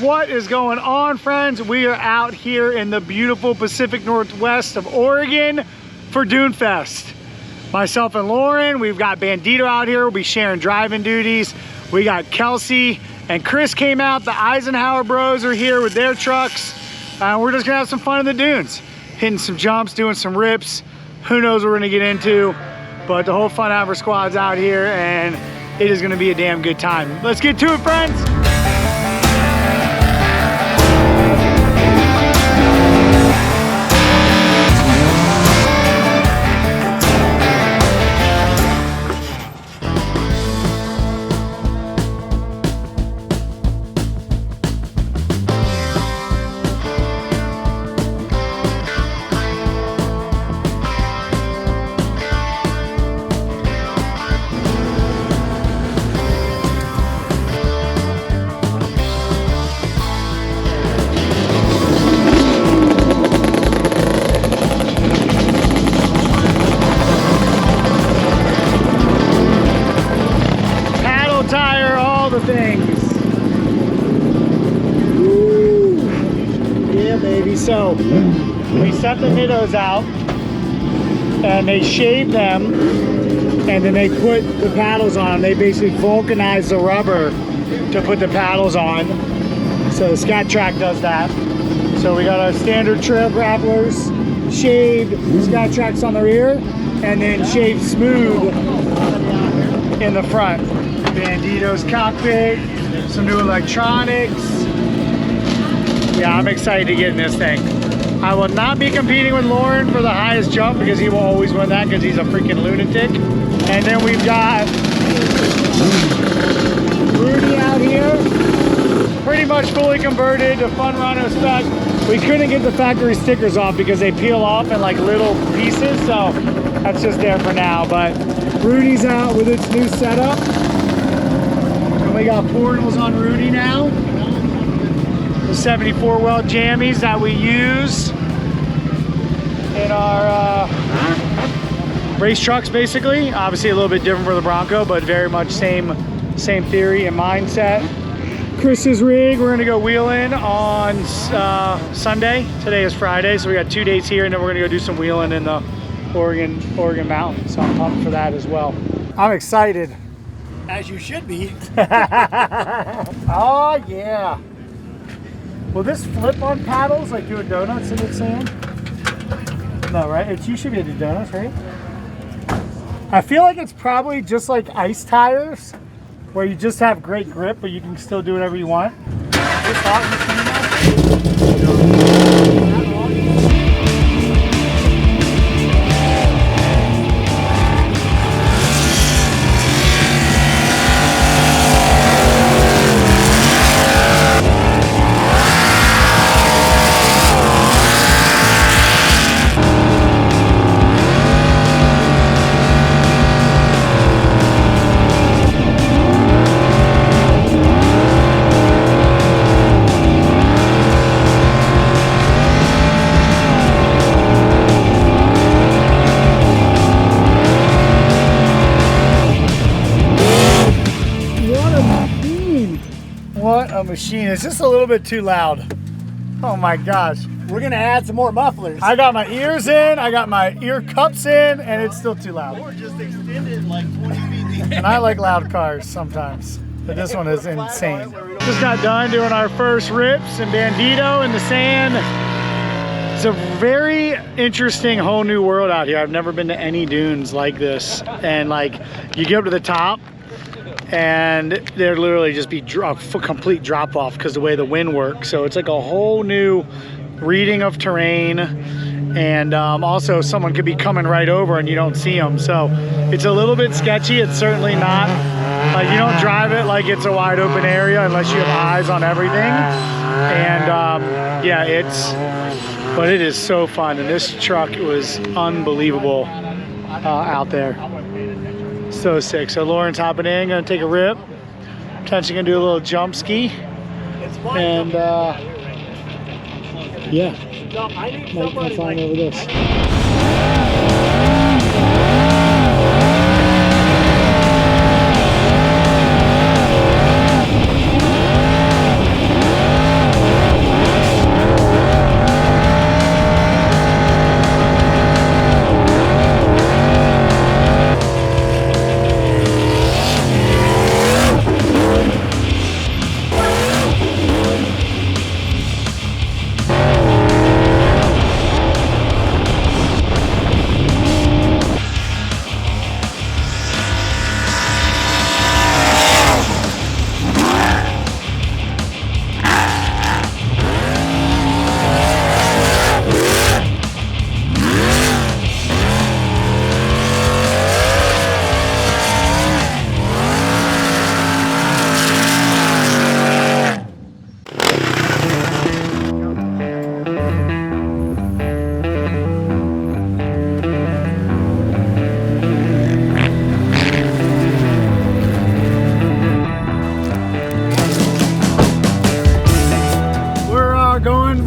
What is going on, friends? We are out here in the beautiful Pacific Northwest of Oregon for DuneFest. Myself and Loren, we've got Bandito out here. We'll be sharing driving duties. We got Kelsey and Chris came out. The Isenhouer bros are here with their trucks. We're just gonna have some fun in the dunes. Hitting some jumps, doing some rips. Who knows what we're gonna get into. But the whole Fun-Runner squad's out here and it is gonna be a damn good time. Let's get to it, friends. Things. Woo. Yeah, baby. So we set the middos out and they shave them and then they put the paddles on. They basically vulcanize the rubber to put the paddles on. So the Scat Track does that. So we got our standard trail grapplers, shaved Scat Tracks on the rear, and then shaved smooth in the front. Bandito's cockpit, some new electronics. Yeah, I'm excited to get in this thing. I will not be competing with Loren for the highest jump because he will always win that because he's a freaking lunatic. And then we've got Rudy out here, pretty much fully converted to Fun-Runner spec. We couldn't get the factory stickers off because they peel off in like little pieces, so that's just there for now. But Rudy's out with its new setup. We got portals on Rudy now. The 74 weld jammies that we use in our race trucks, basically. Obviously a little bit different for the Bronco, but very much same theory and mindset. Chris's rig, we're gonna go wheeling on Sunday. Today is Friday, so we got 2 days here, and then we're gonna go do some wheeling in the Oregon mountains. So I'm pumped for that as well. I'm excited. As you should be. Oh yeah. Will this flip on paddles like doing donuts in the sand? No, right? You should be able to do donuts, right? I feel like it's probably just like ice tires where you just have great grip but you can still do whatever you want. What a machine. It's just a little bit too loud. Oh my gosh. We're gonna add some more mufflers. I got my ears in, I got my ear cups in, and it's still too loud. Or just extended like 20 feet. And I like loud cars sometimes, but this one is insane. Just got done doing our first rips in Bandito in the sand. It's a very interesting whole new world out here. I've never been to any dunes like this. And like, you get up to the top, and there literally just be a complete drop off because the way the wind works. So it's like a whole new reading of terrain, and also someone could be coming right over and you don't see them. So it's a little bit sketchy. It's certainly not like you don't drive it like it's a wide open area unless you have eyes on everything. And yeah, but it is so fun. And this truck was unbelievable out there. So sick. So Loren's hopping in, gonna take a rip. Potentially gonna do a little jump ski. And yeah, might flying over this.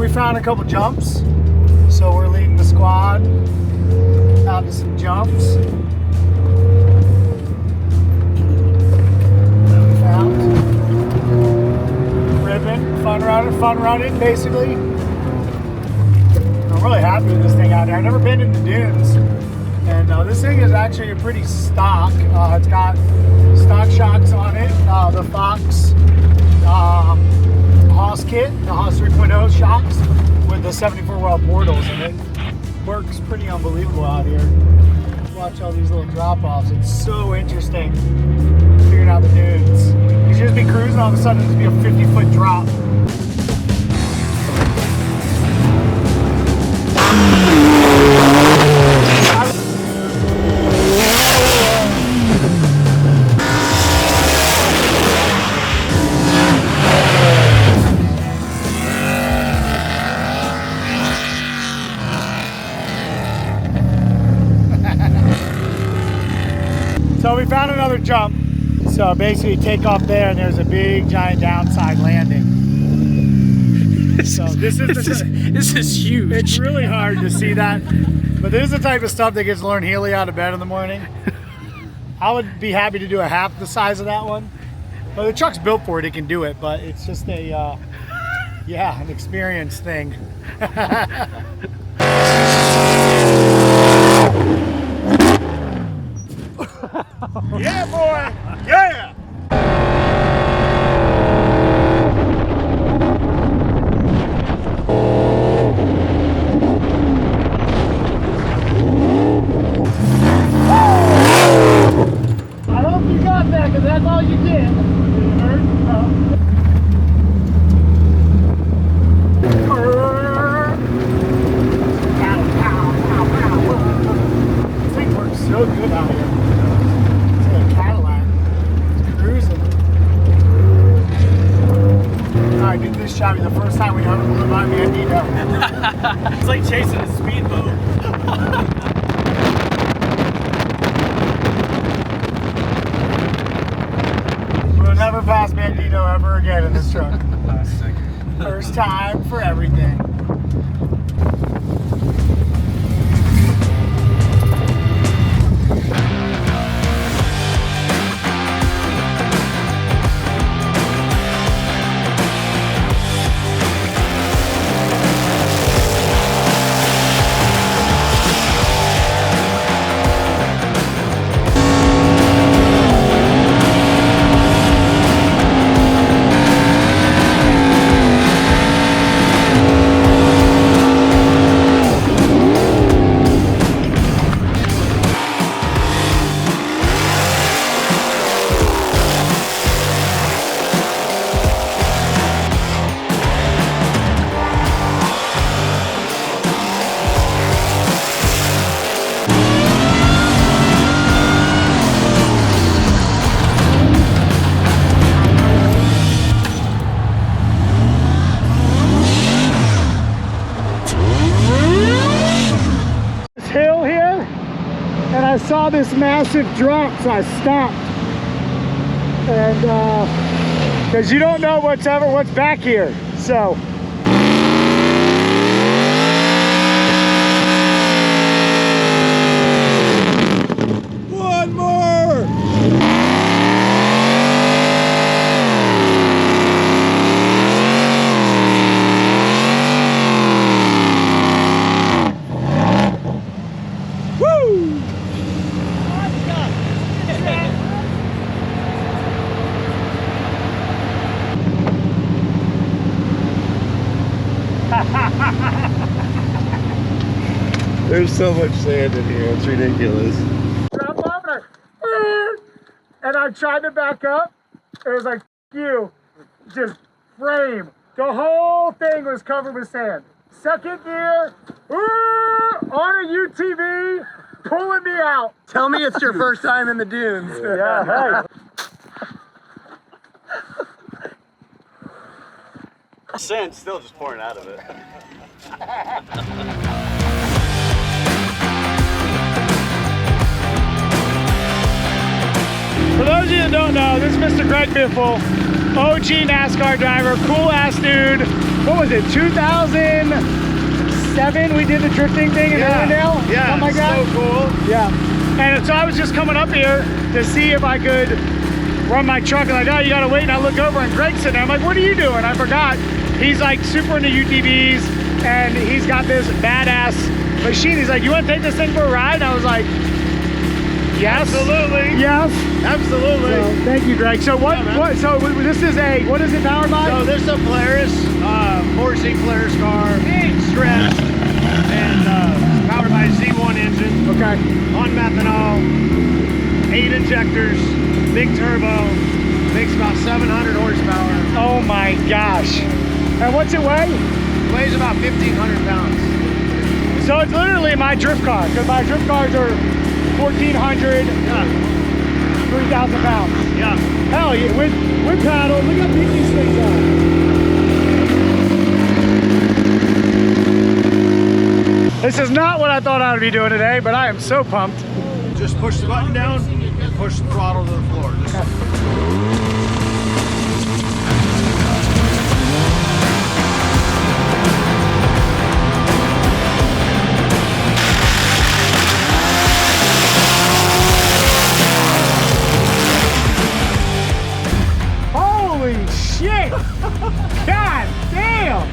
we found a couple jumps, so we're leading the squad out to some jumps. That we found. Ribbon, fun running, basically. I'm really happy with this thing out there. I've never been in the dunes, and this thing is actually a pretty stock. It's got stock shocks on it, the Fox Haas kit, the Haas 3.0 shocks with the 74 well portals, and it works pretty unbelievable out here. Watch all these little drop-offs. It's so interesting figuring out the dunes. You should just be cruising, all of a sudden it'd be a 50-foot drop. So we found another jump. So basically take off there and there's a big giant downside landing. So this is huge. It's really hard to see that. But this is the type of stuff that gets Loren Healy out of bed in the morning. I would be happy to do a half the size of that one. But the truck's built for it, it can do it, but it's just a yeah, an experience thing. Yeah, boy! Yeah! I hope you got that, because that's all you did. This thing works so good out here. I did this shot the first time we ever blew by Bandito. It's like chasing a speedboat. We'll never pass Bandito ever again in this truck. First time for everything. I saw this massive drop, so I stopped. And because you don't know what's back here, so. One more. Woo! There's so much sand in here, it's ridiculous. Drop off and I tried to back up. It was like, you, just frame. The whole thing was covered with sand. Second gear, on a UTV, pulling me out. Tell me it's your first time in the dunes. Yeah, hey. Sand's still just pouring out of it. For those of you that don't know, this is Mr. Greg Biffle, OG NASCAR driver, cool ass dude. what was it, 2007 we did the drifting thing in Irwindale? Yeah, something like that. so cool. Yeah. And so I was just coming up here to see if I could run my truck, and like, oh, you gotta wait. And I look over and Greg's sitting there. I'm like, what are you doing? I forgot. He's like super into UTVs, and he's got this badass machine. He's like, you wanna take this thing for a ride? And I was like, yes. Absolutely. Yes. Absolutely. So, thank you, Greg. So so this is what is it powered by? So this is a Polaris, 4-seat Polaris car, stretched, and powered by a Z1 engine. Okay. On methanol, 8 injectors, big turbo, makes about 700 horsepower. Oh my gosh. And what's it weigh? Weighs about 1,500 pounds. So it's literally my drift car, because my drift cars are 1,400, 3,000 pounds. Yeah. Hell yeah, with paddle, look how big these things are. This is not what I thought I would be doing today, but I am so pumped. Just push the button down and push the throttle to the floor. Holy shit! God damn!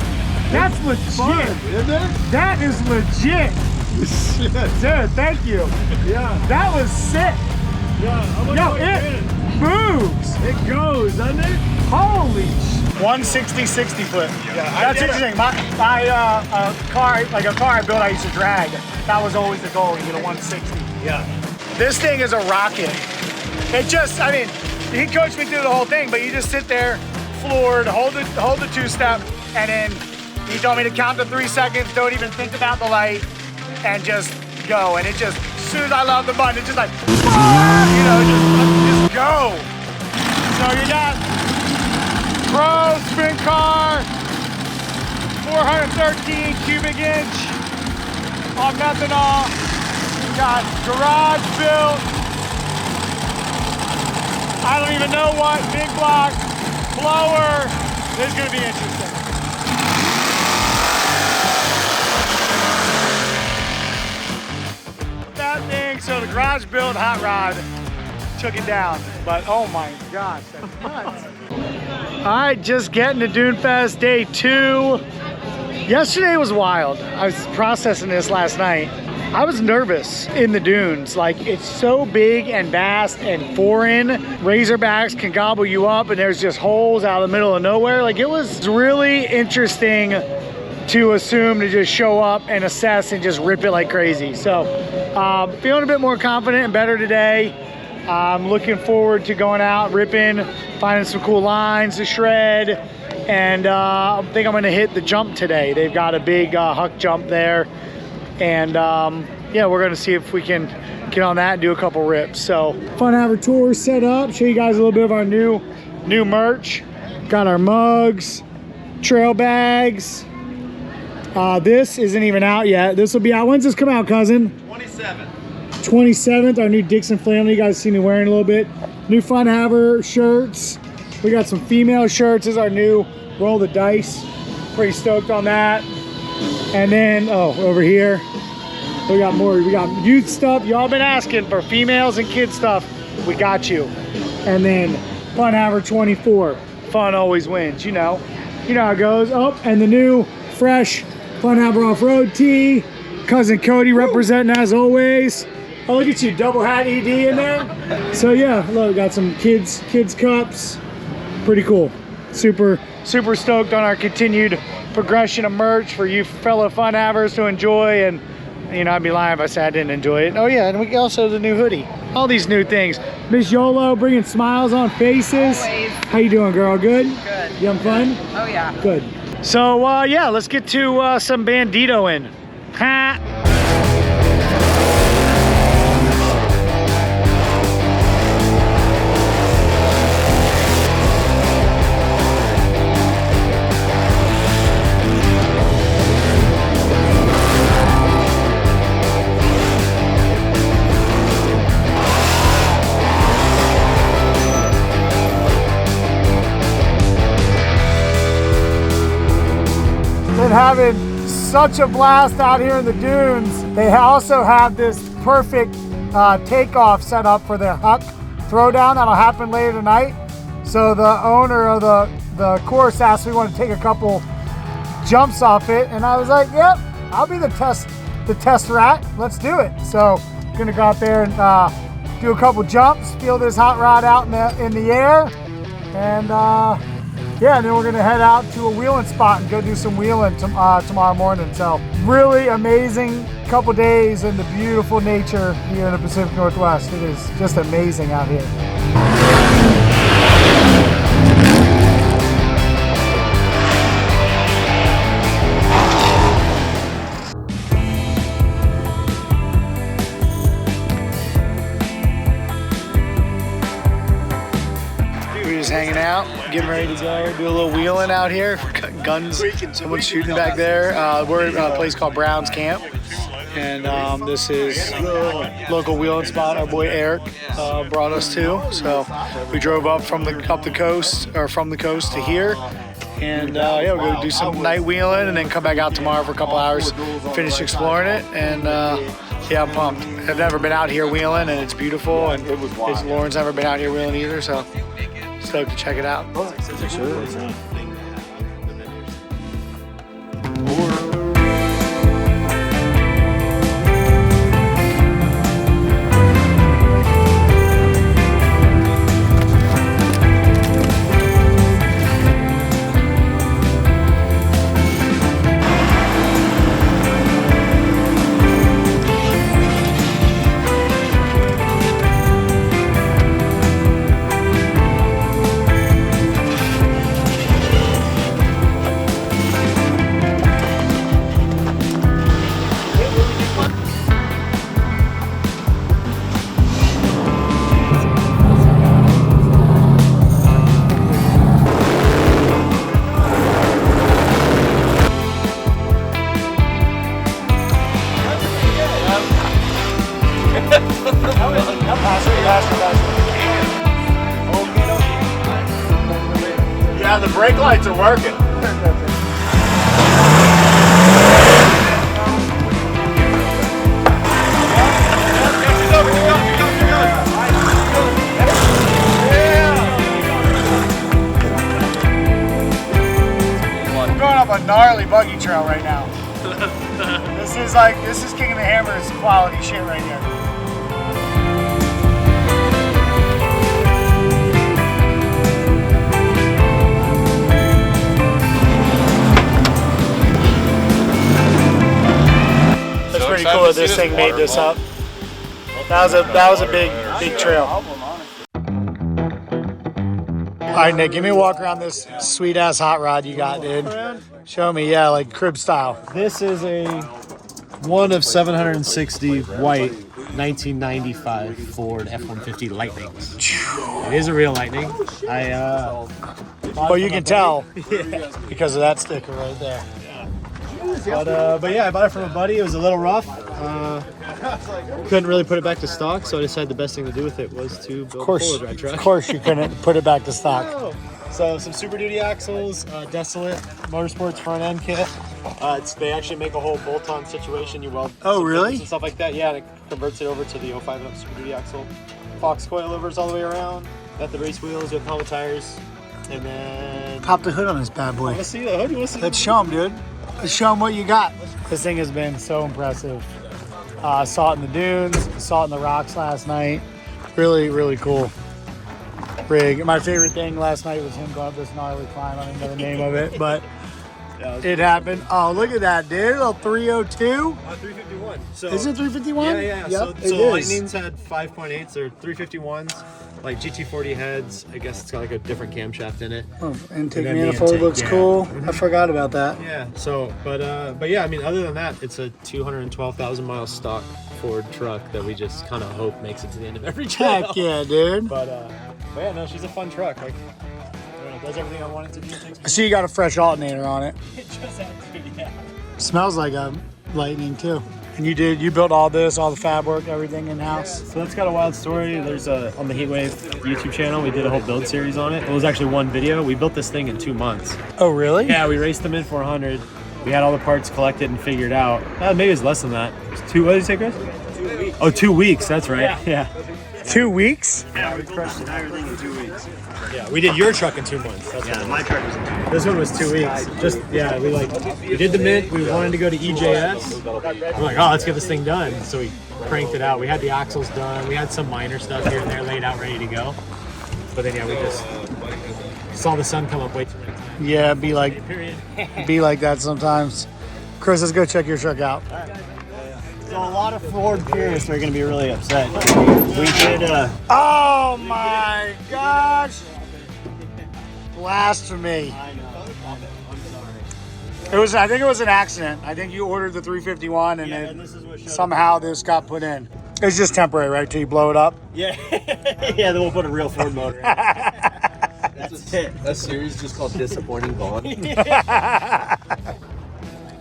That's legit, isn't it? That is legit. Dude, thank you. Yeah. That was sick. Yeah. Yo, it moves. It goes, doesn't it? Holy sh! 160, 60 flip. Yeah, That's interesting. My car, like a car I built, I used to drag. That was always the goal, you get a 160. Yeah. This thing is a rocket. It just, I mean, he coached me through the whole thing, but you just sit there, floored, hold the two-step, and then he told me to count to 3 seconds, don't even think about the light, and just go. And it just, as soon as I love the button, it's just like, you know, just go. So you got Pro sprint car, 413 cubic inch on methanol. You got garage built. I don't even know what, big block, blower. This is gonna be interesting. That thing, so the garage built hot rod took it down. But oh my gosh, that's nuts. All right, just getting to DuneFest day 2. Yesterday was wild. I was processing this last night. I was nervous in the dunes. Like, it's so big and vast and foreign. Razorbacks can gobble you up, and there's just holes out of the middle of nowhere. Like, it was really interesting to assume to just show up and assess and just rip it like crazy. So, feeling a bit more confident and better today. I'm looking forward to going out, ripping, finding some cool lines to shred, and I think I'm gonna hit the jump today. They've got a big huck jump there, and yeah, we're gonna see if we can get on that and do a couple rips. So, Fun-Runner tour set up, show you guys a little bit of our new merch. Got our mugs, trail bags. This isn't even out yet. This will be out. When's this come out, cousin? 27th, our new Dixon flannel. You guys see me wearing a little bit. New Fun-Runner shirts. We got some female shirts. This is our new Roll the Dice. Pretty stoked on that. And then, oh, over here, we got more. We got youth stuff. Y'all been asking for females and kids stuff. We got you. And then Fun-Runner 24. Fun always wins, you know. You know how it goes. Oh, and the new fresh Fun-Runner off-road tee. Cousin Cody representing as always. Oh, look at you, double hat ED in there. So yeah, look, got some kids cups. Pretty cool. Super stoked on our continued progression of merch for you fellow Fun-Havers to enjoy. And you know, I'd be lying if I said I didn't enjoy it. Oh yeah, and we also the new hoodie. All these new things. Miss Yolo bringing smiles on faces. Always. How you doing, girl? Good? Good. You having fun? Oh yeah. Good. So yeah, let's get to some Bandito in. Ha! been having such a blast out here in the dunes. They also have this perfect takeoff set up for the Huck throwdown that'll happen later tonight. So the owner of the course asked me if we want to take a couple jumps off it, and I was like, yep, I'll be the test rat. Let's do it. So I'm gonna go out there and do a couple jumps, feel this hot rod out in the air, and yeah, and then we're gonna head out to a wheeling spot and go do some wheeling tomorrow morning. So really amazing couple days in the beautiful nature here in the Pacific Northwest. It is just amazing out here. Hanging out, getting ready to go do a little wheeling out here. Guns, someone's shooting back there. We're at a place called Brown's Camp, and this is the local wheeling spot our boy Eric brought us to. So we drove up from the coast, or from the coast to here, and yeah, we'll go do some night wheeling and then come back out tomorrow for a couple hours, finish exploring it, and yeah, I'm pumped. I've never been out here wheeling, and it's beautiful, and Loren's never been out here wheeling either, so stoked to check it out. Yeah, the brake lights are working. We're going up a gnarly buggy trail right now. This is King of the Hammers quality shit right here. That's pretty cool that this thing made this up. That was a big trail. All right, Nick, give me a walk around this sweet ass hot rod you got, dude. Show me, yeah, like crib style. This is a one of 760 white 1995 Ford F-150 Lightnings. It is a real Lightning. Well, you can tell because of that sticker right there. But yeah, I bought it from a buddy. It was a little rough. Couldn't really put it back to stock, so I decided the best thing to do with it was to build a four-wheel drive truck. Of course, you couldn't put it back to stock. So some Super Duty axles, Desolate Motorsports front end kit. They actually make a whole bolt-on situation. You weld really? and stuff like that. Yeah, and it converts it over to the 05 Super Duty axle. Fox coilovers all the way around. Got the race wheels with helmet tires, and then Pop the hood on this bad boy. let's see the hood. Let's show them, dude. Let's show them what you got. This thing has been so impressive. Saw it in the dunes, saw it in the rocks last night. Really, really cool rig. My favorite thing last night was him going up this gnarly climb. I don't know the name of it, but it happened. Oh, look at that, dude. A little 302. 351. So Is it 351? Yeah. Yep, So Lightnings had 5.8s or 351s, like GT40 heads. I guess it's got like a different camshaft in it. Oh, intake And then the manifold intake, looks yeah. cool. I forgot about that. Yeah. So, but yeah, I mean, other than that, it's a 212,000 mile stock Ford truck that we just kind of hope makes it to the end of every trail. Heck yeah, dude. But yeah, no, she's a fun truck. Like, I don't know, does everything I want it to do. I see you got a fresh alternator on it. It just had to, yeah. Smells like a Lightning too. And you built all this, all the fab work, everything in-house? So that's got a wild story. There's on the Heatwave YouTube channel, we did a whole build series on it. It was actually one video. We built this thing in 2 months. Oh, really? Yeah, we raced the mid 400 we had all the parts collected and figured out. Maybe it was less than that. It was what did you say, Chris? 2 weeks. Oh, 2 weeks. That's right. Yeah. 2 weeks? Yeah, we crushed it, everything in 2 weeks. Yeah, we did your truck in 2 months. That's Yeah, my truck was in 2 weeks. This one was 2 weeks. Just we did the mint. We wanted to go to EJS. We're like, oh, let's get this thing done. So we cranked it out. We had the axles done. We had some minor stuff here and there laid out, ready to go. But then yeah, we just saw the sun come up way too late. Yeah, be like that sometimes. Chris, let's go check your truck out. So a lot of Ford purists are going to be really upset. We did, Oh my gosh! Blasphemy. I know. I'm sorry. I think it was an accident. I think you ordered the 351 and And this is what showed somehow this got put in. It's just temporary, right? Till you blow it up. Yeah. Yeah, then we'll put a real Ford motor in. That's it. A series just called Disappointing Vaughn.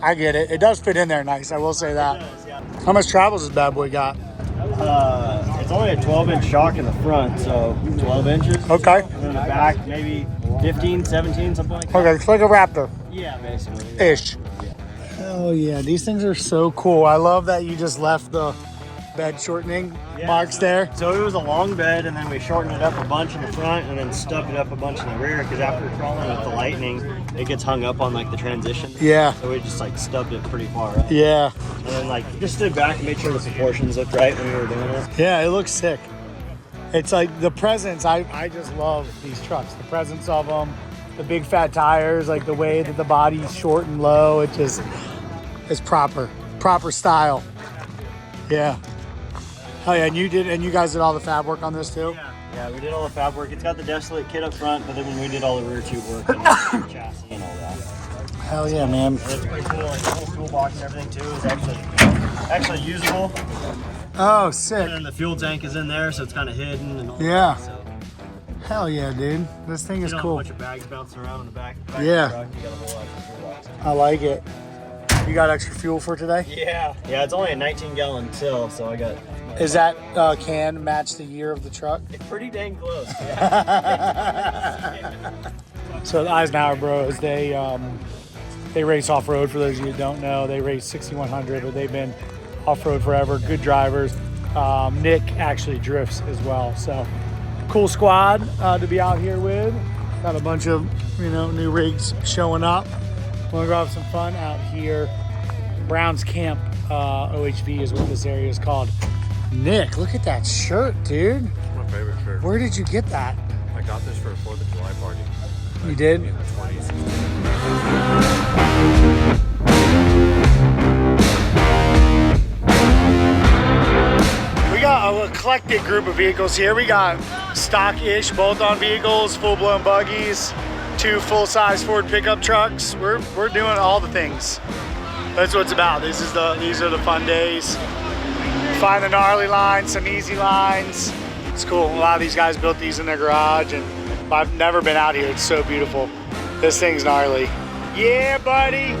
I get it. It does fit in there nice. I will say that. How much travel does this bad boy got? It's only a 12-inch shock in the front, so 12 inches. Okay. And then the back, maybe 15, 17, something like that. Okay, it's like a Raptor. Yeah, basically. Ish. Hell yeah, these things are so cool. I love that you just left the bed shortening marks there. So it was a long bed, and then we shortened it up a bunch in the front, and then stubbed it up a bunch in the rear, because after crawling with the Lightning, it gets hung up on like the transition. Yeah. So we just like stubbed it pretty far up. Yeah. And then like just stood back and made sure the proportions looked right when we were doing it. Yeah, it looks sick. It's like the presence. I just love these trucks. The presence of them, the big fat tires, like the way that the body's short and low. It just is proper style. Yeah. Oh yeah, and you guys did all the fab work on this too? Yeah, we did all the fab work. It's got the desolate kit up front, but then when we did all the rear tube work and the chassis and all that. Hell yeah, man. And it's pretty cool. Like the whole toolbox and everything too is actually usable. Oh, sick. And then the fuel tank is in there, so it's kind of hidden and all Yeah. that. So Hell yeah, dude. This thing you is don't cool. have a bunch of bags bouncing around in the back Yeah. of the truck. You got a whole lot of toolbox. I like it. You got extra fuel for today? Yeah. Yeah, it's only a 19-gallon till, so I got. Is that can match the year of the truck? It's pretty dang close. So the Isenhouer Bros, they race off-road. For those of you who don't know, they race 6100, but they've been off-road forever. Good drivers. Nick actually drifts as well. So cool squad to be out here with. Got a bunch of new rigs showing up. Want to go have some fun out here. Brown's Camp OHV is what this area is called. Nick, look at that shirt, dude. My favorite shirt. Where did you get that? I got this for a 4th of July party. You did? In the 20s. We got an eclectic group of vehicles here. We got stock-ish bolt-on vehicles, full-blown buggies, 2 full-size Ford pickup trucks. We're doing all the things. That's what it's about. These are the fun days. Find the gnarly lines, some easy lines. It's cool. A lot of these guys built these in their garage, and I've never been out here. It's so beautiful. This thing's gnarly. Yeah, buddy.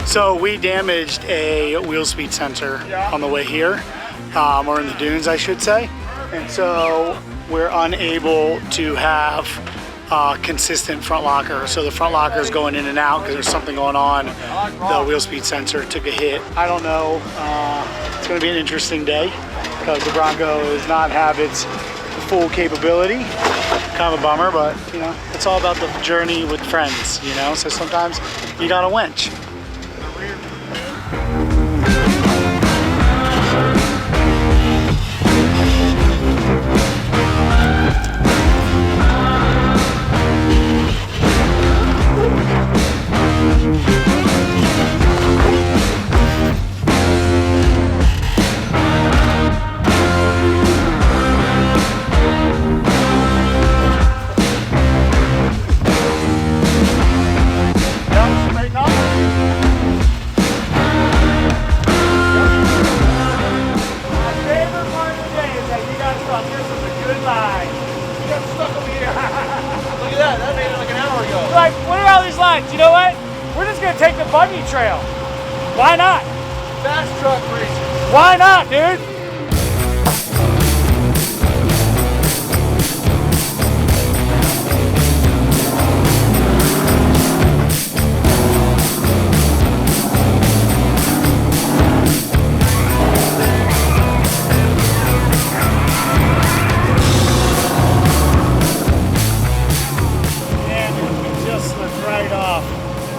So we damaged a wheel speed sensor on the way here, or in the dunes, I should say. And so we're unable to have consistent front locker. So the front locker is going in and out because there's something going on. The wheel speed sensor took a hit. I don't know. It's going to be an interesting day because the Bronco does not have its full capability. Kind of a bummer, but it's all about the journey with friends, So sometimes you got a winch. Straighten up. buggy trail. Why not? Fast truck racing. Why not, dude?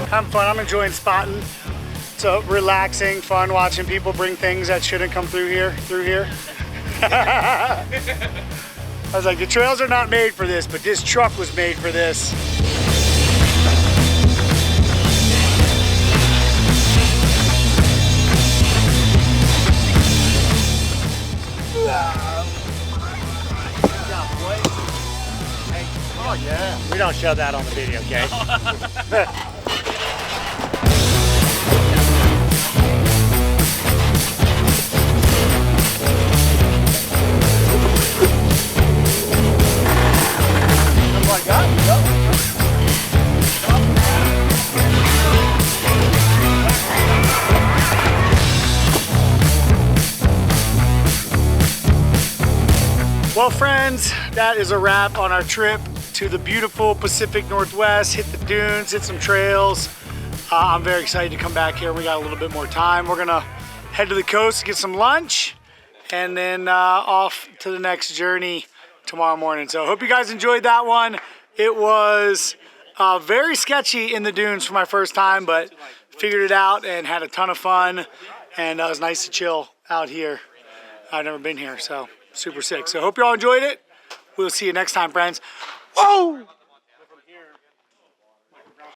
Having fun. I'm enjoying spotting. It's relaxing, fun watching people bring things that shouldn't come through here. I was like, the trails are not made for this, but this truck was made for this. Oh yeah. We don't show that on the video, okay? Well, friends, that is a wrap on our trip to the beautiful Pacific Northwest. Hit the dunes, hit some trails. I'm very excited to come back here. We got a little bit more time. We're gonna head to the coast to get some lunch and then off to the next journey tomorrow morning. So I hope you guys enjoyed that one. It was very sketchy in the dunes for my first time, but figured it out and had a ton of fun. And it was nice to chill out here. I've never been here, so super sick. So hope you all enjoyed it. We'll see you next time, friends. Whoa!